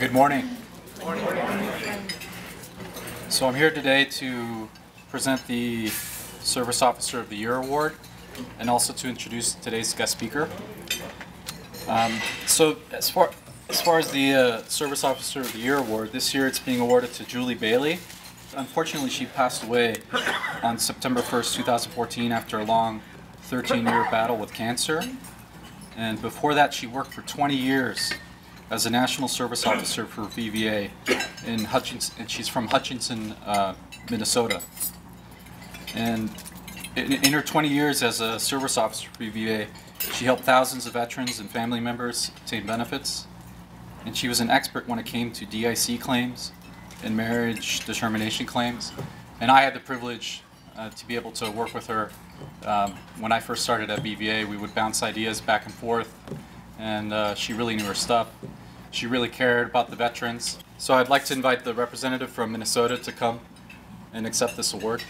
Good morning. So I'm here today to present the Service Officer of the Year Award and also to introduce today's guest speaker. So as far as the Service Officer of the Year Award, this year it's being awarded to Julie Bailey. Unfortunately, she passed away on September 1st, 2014 after a long 13-year battle with cancer. And before that, she worked for 20 years as a National Service Officer for VVA in Hutchinson, and she's from Hutchinson, Minnesota. And in her 20 years as a service officer for VVA, she helped thousands of veterans and family members obtain benefits. And she was an expert when it came to DIC claims and marriage determination claims. And I had the privilege to be able to work with her. When I first started at VVA, we would bounce ideas back and forth, and she really knew her stuff. She really cared about the veterans. So I'd like to invite the representative from Minnesota to come and accept this award.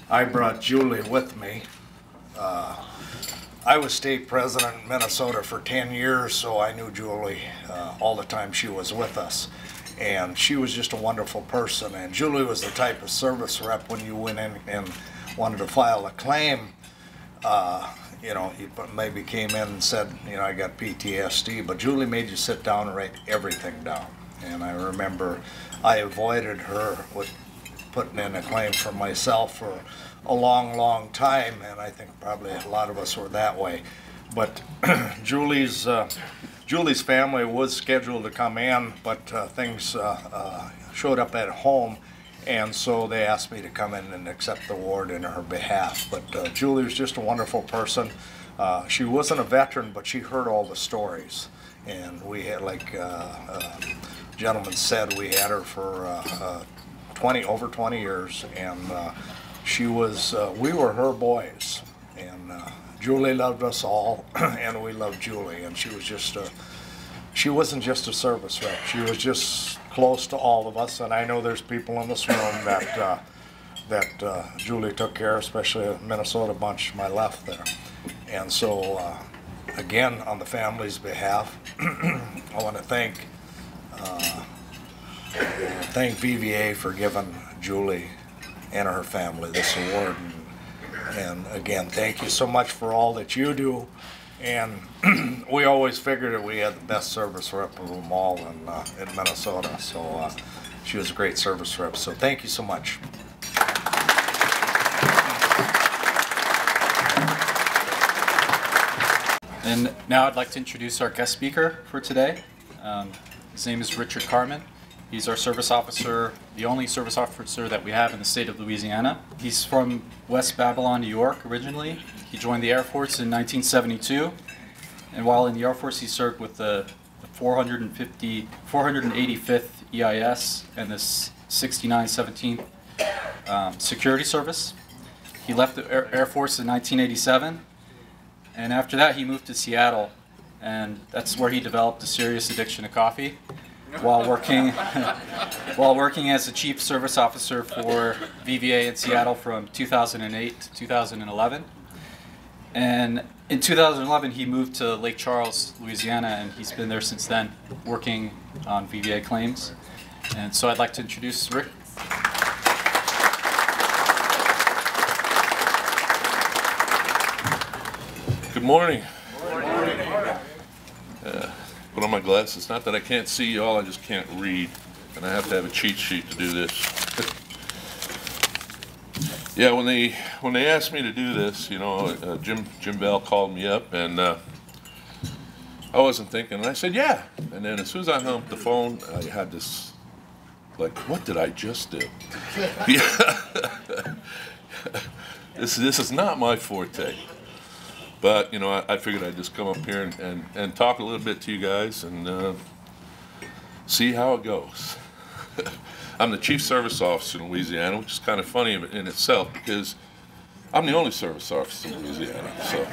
I brought Julie with me. I was state president in Minnesota for 10 years, so I knew Julie all the time she was with us. And she was just a wonderful person. And Julie was the type of service rep when you went in and wanted to file a claim, you maybe came in and said, I got PTSD, but Julie made you sit down and write everything down. And I remember I avoided her with putting in a claim for myself for a long time, and I think probably a lot of us were that way. But Julie's family was scheduled to come in, but things showed up at home, and so they asked me to come in and accept the award in her behalf. But Julie was just a wonderful person. She wasn't a veteran, but she heard all the stories, and we had, like gentleman said, we had her for over 20 years, and we were her boys, and Julie loved us all, and we loved Julie, and she wasn't just a service rep, she was just close to all of us. And I know there's people in this room that Julie took care of, especially a Minnesota bunch, my left there. And so, again, on the family's behalf, I want to thank VVA for giving Julie and her family this award. And again, thank you so much for all that you do. And we always figured that we had the best service rep of them all in Minnesota. So she was a great service rep. So thank you so much. And now I'd like to introduce our guest speaker for today. His name is Richard Carman. He's our service officer, the only service officer that we have in the state of Louisiana. He's from West Babylon, New York originally. He joined the Air Force in 1972, and while in the Air Force he served with the 485th EIS and the 6917th Security Service. He left the Air Force in 1987, and after that he moved to Seattle, and that's where he developed a serious addiction to coffee while working as a chief service officer for VVA in Seattle from 2008 to 2011. And in 2011 he moved to Lake Charles, Louisiana, and he's been there since then working on VVA claims. And so I'd like to introduce Rick. Good morning. Put on my glasses. Not that I can't see you all, I just can't read, and I have to have a cheat sheet to do this. Yeah, when they asked me to do this, Jim Bell called me up, and I wasn't thinking, and I said yeah. And then as soon as I hung up the phone, I had this, like, what did I just do? This is not my forte. But, I figured I'd just come up here and talk a little bit to you guys and see how it goes. I'm the Chief Service Officer in Louisiana, which is kind of funny in itself because I'm the only service officer in Louisiana. So,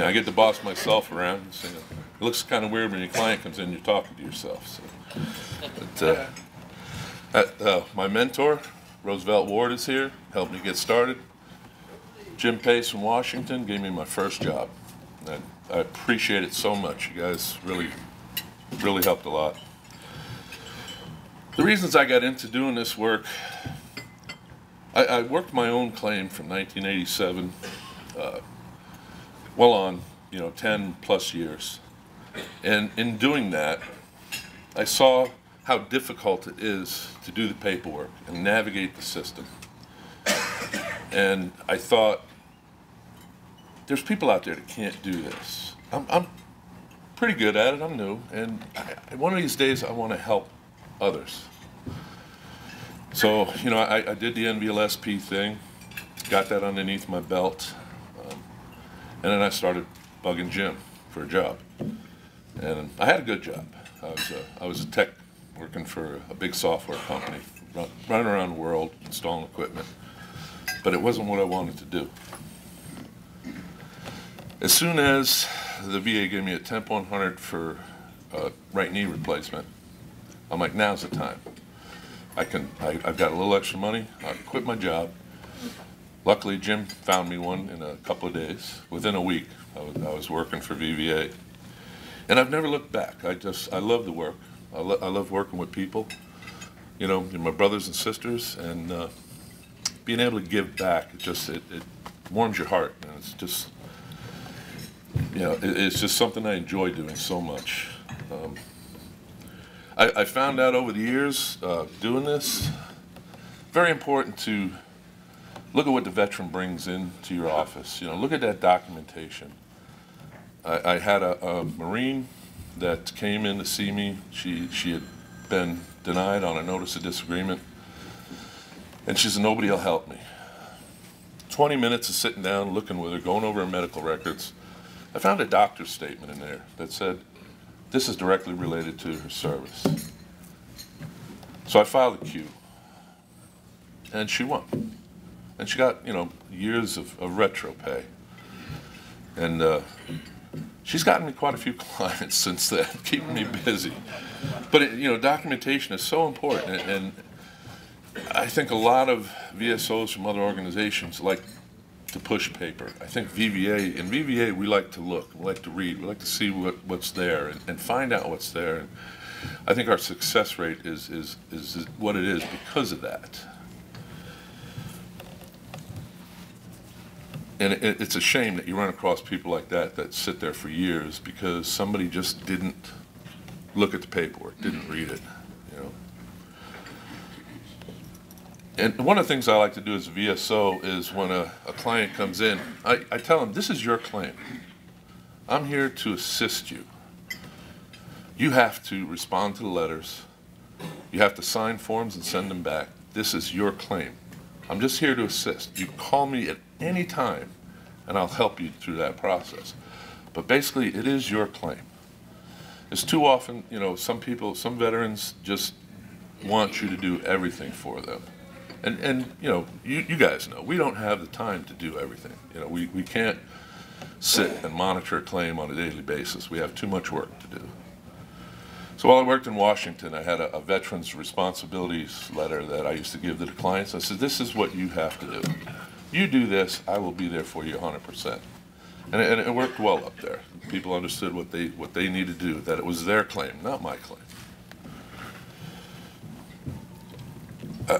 I get to boss myself around. And so, it looks kind of weird when your client comes in and you're talking to yourself. So. But, my mentor, Roosevelt Ward, is here, helped me get started. Jim Pace from Washington gave me my first job. And I appreciate it so much. You guys really helped a lot. The reasons I got into doing this work, I worked my own claim from 1987, well on, 10 plus years. And in doing that, I saw how difficult it is to do the paperwork and navigate the system. And I thought, there's people out there that can't do this. I'm pretty good at it, I'm new, and one of these days I want to help others. So, I did the NVLSP thing, got that underneath my belt, and then I started bugging Jim for a job. And I had a good job. I was a tech working for a big software company, running around the world, installing equipment, but it wasn't what I wanted to do. As soon as the VA gave me a temp 100 for right knee replacement, I'm like, now's the time. I've got a little extra money, I quit my job. Luckily, Jim found me one in a couple of days. Within a week, I was working for VVA. And I've never looked back. I love the work. I love working with people, my brothers and sisters, and being able to give back, it warms your heart. And it's just, it's just something I enjoy doing so much. I found out over the years doing this, very important to look at what the veteran brings into your office. Look at that documentation. I had a Marine that came in to see me. She had been denied on a notice of disagreement, and she said, nobody will help me. 20 minutes of sitting down, looking with her, going over her medical records. I found a doctor's statement in there that said, this is directly related to her service. So I filed a Q, and she won. And she got, years of retro pay. And she's gotten me quite a few clients since then, keeping me busy. But, documentation is so important, and I think a lot of VSOs from other organizations like to push paper. I think in VVA we like to look, we like to read, we like to see what's there and find out what's there. And I think our success rate is what it is because of that. And it's a shame that you run across people like that sit there for years because somebody just didn't look at the paperwork, didn't read it, And one of the things I like to do as a VSO is when a client comes in, I tell them, this is your claim. I'm here to assist you. You have to respond to the letters. You have to sign forms and send them back. This is your claim. I'm just here to assist. You call me at any time, and I'll help you through that process. But basically, it is your claim. It's too often, some veterans just want you to do everything for them. And you guys know, we don't have the time to do everything. We can't sit and monitor a claim on a daily basis. We have too much work to do. So while I worked in Washington, I had a veterans responsibilities letter that I used to give to the clients. I said, this is what you have to do. You do this, I will be there for you 100%. And it worked well up there. People understood what they needed to do, that it was their claim, not my claim.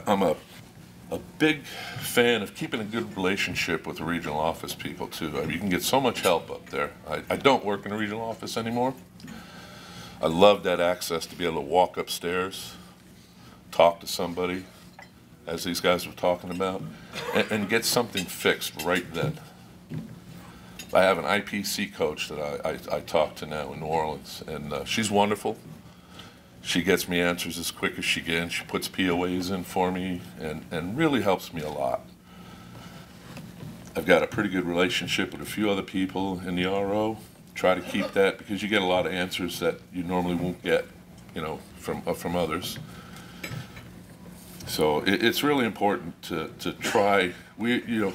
I'm a big fan of keeping a good relationship with the regional office people too. You can get so much help up there. I don't work in a regional office anymore. I love that access to be able to walk upstairs, talk to somebody, as these guys were talking about, and get something fixed right then. I have an IPC coach that I talk to now in New Orleans, and she's wonderful. She gets me answers as quick as she can. She puts POAs in for me and really helps me a lot. I've got a pretty good relationship with a few other people in the RO. Try to keep that because you get a lot of answers that you normally won't get, from others. So it's really important to try. We're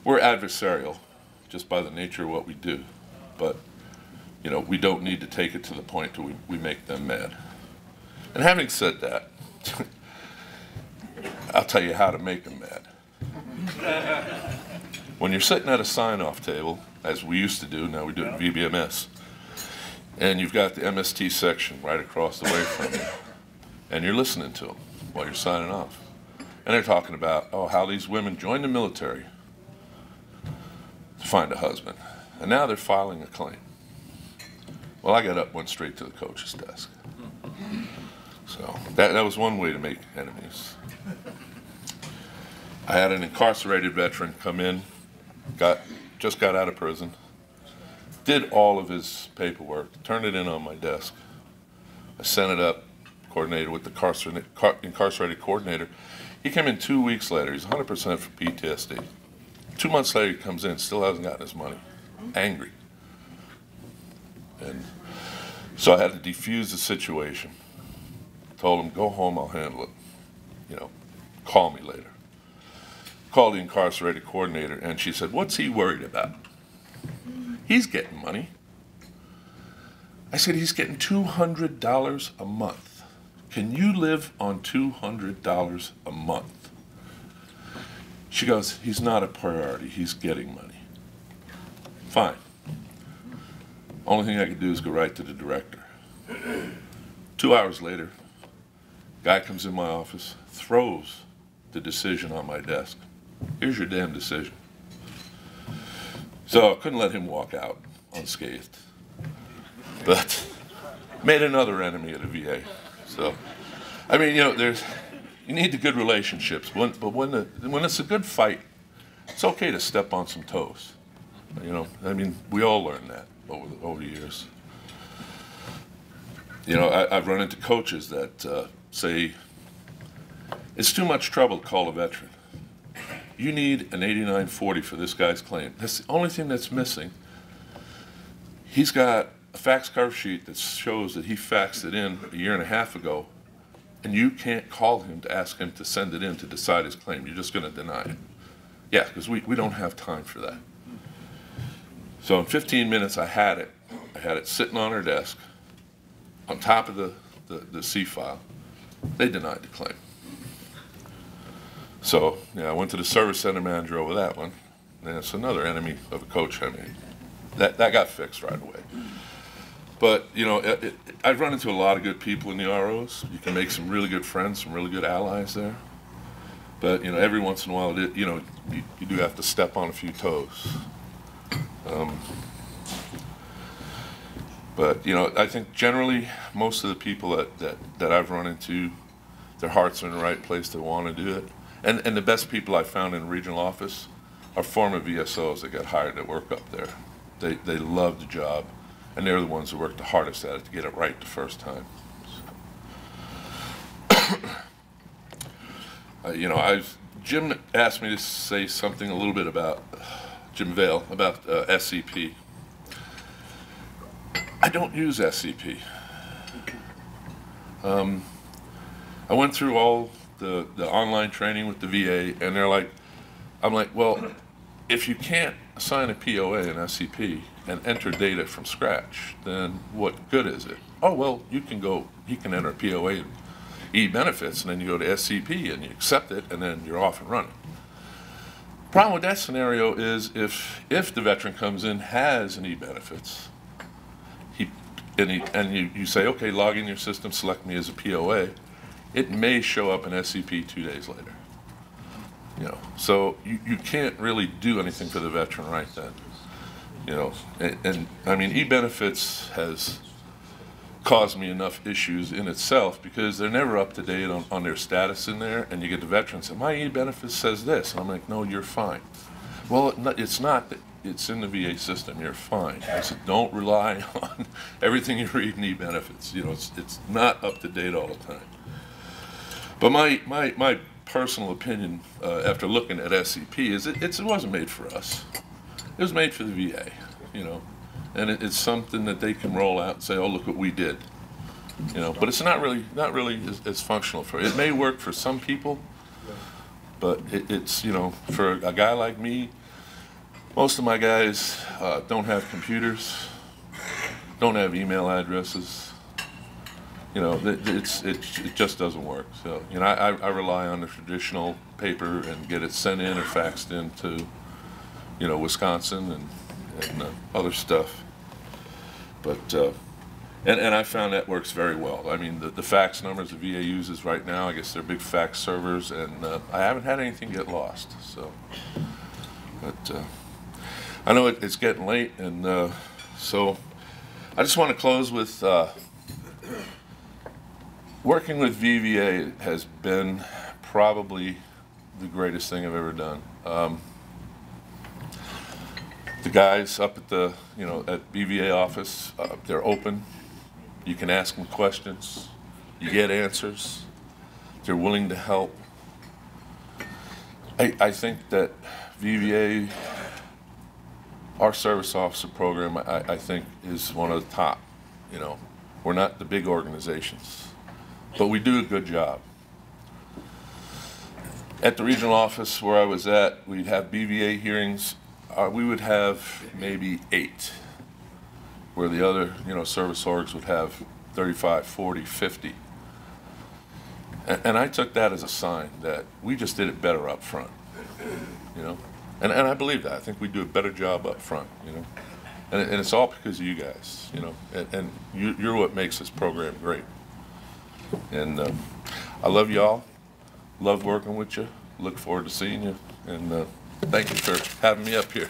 adversarial just by the nature of what we do, but we don't need to take it to the point where we make them mad. And having said that, I'll tell you how to make them mad. When you're sitting at a sign-off table, as we used to do, now we do it in VBMS, and you've got the MST section right across the way from you, and you're listening to them while you're signing off. And they're talking about, oh, how these women joined the military to find a husband. And now they're filing a claim. Well, I got up, went straight to the coach's desk. So that was one way to make enemies. I had an incarcerated veteran come in, just got out of prison, did all of his paperwork, turned it in on my desk. I sent it up, coordinated with the incarcerated coordinator. He came in 2 weeks later. He's 100% for PTSD. 2 months later, he comes in, still hasn't gotten his money, angry. And so I had to defuse the situation. Told him, go home, I'll handle it. You know, call me later. Called the incarcerated coordinator, and she said, what's he worried about? He's getting money. I said, he's getting $200 a month. Can you live on $200 a month? She goes, he's not a priority, he's getting money. Fine. Only thing I could do is go right to the director. 2 hours later, guy comes in my office, throws the decision on my desk. Here's your damn decision. So I couldn't let him walk out unscathed. But made another enemy at a VA. So, I mean, you know, you need the good relationships. But when it's a good fight, it's okay to step on some toes. You know, I mean, we all learn that over the years. You know, I've run into coaches that say, it's too much trouble to call a veteran. You need an 8940 for this guy's claim. That's the only thing that's missing. He's got a fax cover sheet that shows that he faxed it in a year and a half ago, and you can't call him to ask him to send it in to decide his claim. You're just going to deny it. Yeah, because we don't have time for that. So in 15 minutes, I had it. I had it sitting on her desk, on top of the C file. They denied the claim. So, yeah, I went to the service center manager over that one, and it's another enemy of a coach I made. That got fixed right away. But, you know, I've run into a lot of good people in the ROs. You can make some really good friends, some really good allies there. But, you know, every once in a while, you know, you do have to step on a few toes. But, you know, I think generally most of the people that I've run into, their hearts are in the right place, they want to do it. And the best people I found in the regional office are former VSOs that got hired to work up there. They love the job, and they're the ones who work the hardest at it to get it right the first time. You know, Jim asked me to say something a little bit about, Jim Vale, about SCP. I don't use SCP. I went through all the online training with the VA, and they're like, I'm like, well, if you can't assign a POA and SCP and enter data from scratch, then what good is it? Oh, well, he can enter a POA and E-benefits, and then you go to SCP and you accept it, and then you're off and running. Problem with that scenario is if the veteran comes in, has an E-benefits, you say, okay, log in your system, select me as a POA, it may show up in SCP 2 days later. You know, so you can't really do anything for the veteran right then. You know, and I mean, E-benefits has caused me enough issues in itself because they're never up to date on their status in there, and you get the veterans say, my E-benefits says this, and I'm like, no, you're fine. Well, it's not that. It's in the VA system, you're fine. I said, don't rely on everything you read in E-benefits. You know, it's not up to date all the time. But my personal opinion after looking at SCP is it wasn't made for us. It was made for the VA, you know, and it's something that they can roll out and say, oh, look what we did, you know. But it's not really as functional for it. It may work for some people, but it's you know, for a guy like me, most of my guys don't have computers, don't have email addresses. You know, it just doesn't work. So, you know, I rely on the traditional paper and get it sent in or faxed in to you know, Wisconsin and other stuff. But and I found that works very well. I mean, the fax numbers the VA uses right now, I guess they're big fax servers, and I haven't had anything get lost. So, but I know it's getting late, and so I just want to close with working with VVA has been probably the greatest thing I've ever done. The guys up at the, you know, at VVA office, they're open. You can ask them questions. You get answers. They're willing to help. I think that VVA, our service officer program, I think is one of the top. You know, we're not the big organizations, but we do a good job. At the regional office where I was at, we'd have BVA hearings. We would have maybe 8, where the other, you know, service orgs would have 35, 40, 50. And I took that as a sign that we just did it better up front, you know. And I believe that. I think we do a better job up front, you know. And it's all because of you guys, you know. And you're what makes this program great. And I love y'all. Love working with you. Look forward to seeing you. And thank you for having me up here.